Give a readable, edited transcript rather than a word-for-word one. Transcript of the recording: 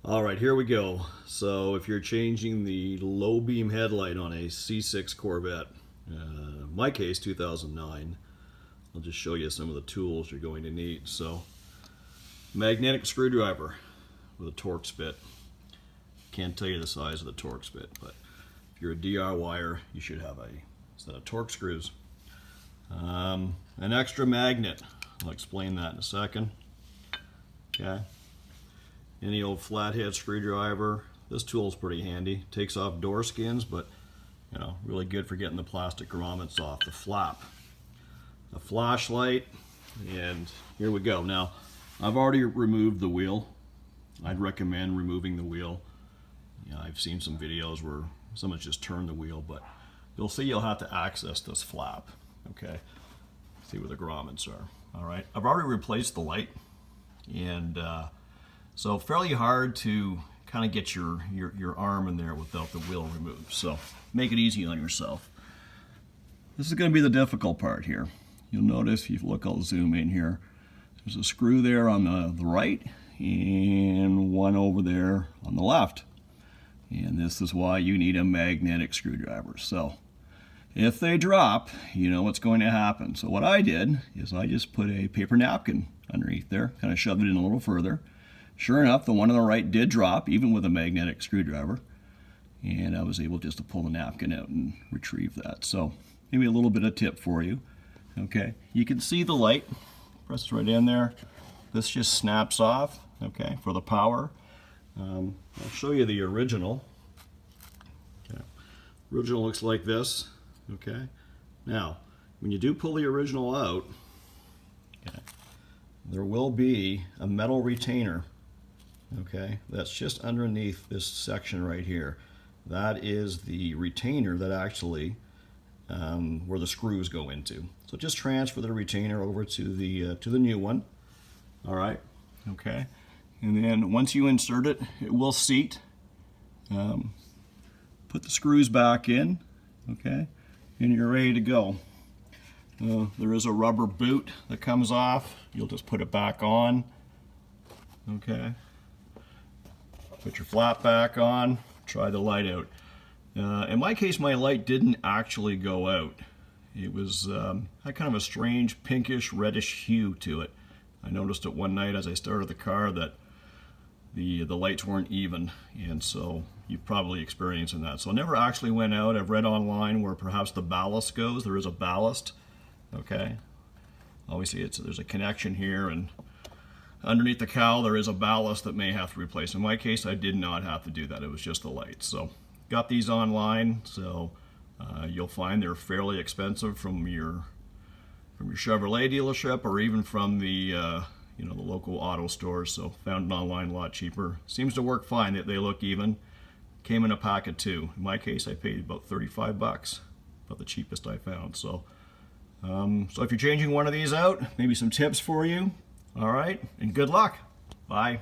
All right, here we go. So if you're changing the low beam headlight on a C6 Corvette, in my case 2009, I'll just show you some of the tools you're going to need. So magnetic screwdriver with a Torx bit. Can't tell you the size of the Torx bit, but if you're a DIYer, you should have a set of Torx screws. An extra magnet. I'll explain that in a second. Okay. Any old flathead screwdriver. This tool is pretty handy. Takes off door skins, but really good for getting the plastic grommets off the flap. A flashlight, and here we go. Now, I've already removed the wheel. I'd recommend removing the wheel. I've seen some videos where someone's just turned the wheel, but you'll see you'll have to access this flap. Okay, see where the grommets are. All right, I've already replaced the light, and so fairly hard to kind of get your arm in there without the wheel removed. So make it easy on yourself. This is going to be the difficult part here. You'll notice, if you look, I'll zoom in here. There's a screw there on the right and one over there on the left. And this is why you need a magnetic screwdriver. So if they drop, you know what's going to happen. So what I did is I just put a paper napkin underneath there, kind of shoved it in a little further. Sure enough, the one on the right did drop, even with a magnetic screwdriver. And I was able just to pull the napkin out and retrieve that. So maybe a little bit of tip for you. Okay, you can see the light. Press it right in there. This just snaps off, okay, for the power. I'll show you the original. Okay. Original looks like this. Okay. Now, when you do pull the original out, okay, there will be a metal retainer. Okay, that's just underneath this section right here. That is the retainer that actually where the screws go into. So just transfer the retainer over to the new one. All right. Okay. And then once you insert it, it will seat. Put the screws back in. Okay. And you're ready to go. There is a rubber boot that comes off. You'll just put it back on. Okay. Put your flap back on. Try the light out. In my case, my light didn't actually go out. It was had kind of a strange pinkish reddish hue to it. I noticed it one night as I started the car that the lights weren't even, and so you've probably experienced that. So it never actually went out. I've read online where perhaps the ballast goes. There is a ballast. Okay. Obviously, there's a connection here, and underneath the cowl there is a ballast that may have to replace. In my case, I did not have to do that. It was just the lights. So got these online, so you'll find they're fairly expensive from your Chevrolet dealership, or even from the the local auto stores. So found it online a lot cheaper. Seems to work fine. They look even. Came in a pack of 2. In my case, I paid about 35 bucks, about the cheapest I found. So so if you're changing one of these out, maybe some tips for you. All right, and good luck. Bye.